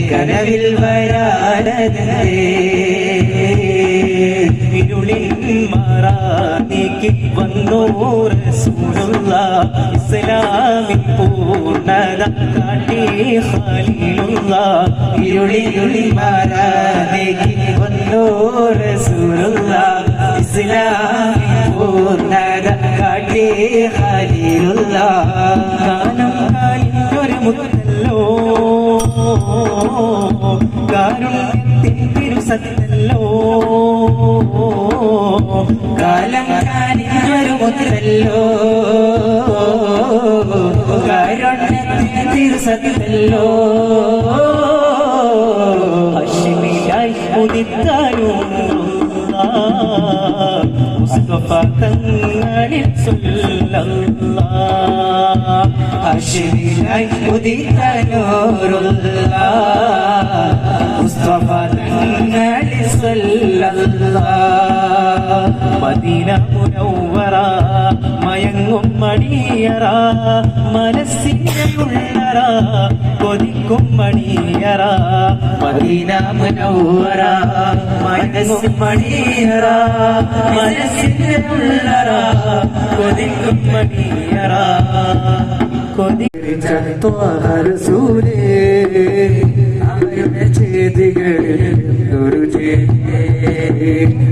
കനവിൽ വരാനതേ ഇരുളിൽ മാറാനേക്ക് വന്നോ റസൂലുള്ളാഹ് ഇസ്ലാമിൻ പൂർണ്ണത കാട്ടി ഖലീലുള്ളാഹ് ഇരുളിൽ മാറാനേക്ക് വന്നോ റസൂലുള്ളാഹ് ഇസ്ലാമിൻ പൂർണ്ണത കാട്ടി ഖലീലുള്ളാഹ് കാനം കാലിനൊരു മുത്തല്ലോ കാരുണ്യത്തിൻ തിരുസത്തല്ലോ കാലം കാലിനൊരു മുത്തല്ലോ കാരുണ്യത്തിൻ തിരുസത്തല്ലോ അശ്മിയായി ഉദിത്താലും മുസ്തഫ തങ്ങളിൽ സല്ലല്ലാഹ് അശ്മിയായി ഉദിത്ത നൂറുല്ലാഹ് മുസ്തഫ തങ്ങളിൽ സല്ലല്ലാഹ് മദീന മുനവ്വറ മയങ്ങും മണിയറ മനസ്സിന്റെ ഉള്ളറ കൊതിക്കും മണിയറ മദീന മുനവ്വറ മയങ്ങും മണിയറ മനസ്സിന്റെ ഉള്ളറ കൊതിക്കും മണിയറ കൊതിച്ച റസൂലേ അവരുടെ ചെയ്തികളൊരു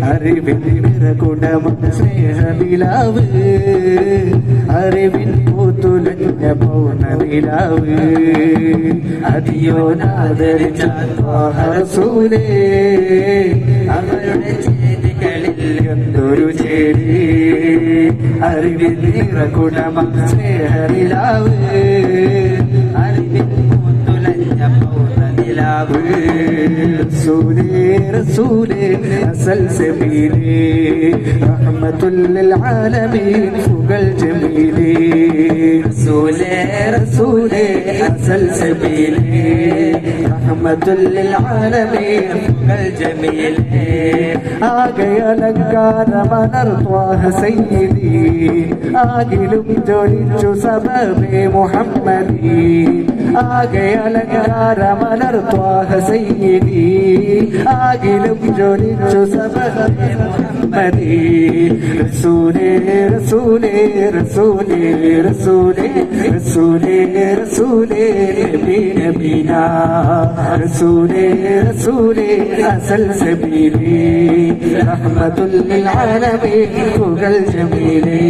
അറിവിൻ നിറകുടമ സ്നേഹനിലാവ് അറിവിൻ പൂത്തുലഞ്ഞ പൗർണനിലാവ് അതിയോനാദരിച്ച റസൂലേ അവരുടെ ചെയ്തികളിൽ എന്തൊരു ചേരി അറിവിൻ നിറകുടമ സ്നേഹനിലാവ് അറിവിൻ പൂത്തുലഞ്ഞ പൗർണനിലാവ് റസൂലേ റസൂലേ അസൽ സബീലേ റഹ്മത്തുൽ ലിൽ ആലമീൻ ഫുഗൽ ജമീലേ റസൂലേ റസൂലേ അസൽ സബീലേ റഹ്മത്തുൽ ലിൽ ആലമീൻ ഫുഗൽ ജമീലേ ആകെ അലങ്കാര മലർ ത്വാഹ സയ്യിദി ആകിലും ജ്വലിച്ചു സബബേ മുഹമ്മദി ആകെ അലങ്കാര മലർ ത്വാഹ സയ്യിദി ആകിലും ജ്വലിച്ചു സബബേ മുഹമ്മദി റസൂലേ റസൂലേ റസൂലേ റസൂലേ റസൂലേ റസൂലേ നബി നബീനാ റസൂലേ റസൂലേ അസൽ സബീലി റഹ്മത്തുൽ ലിൽ ആലമീൻ ഫുഗൽ ജമീലി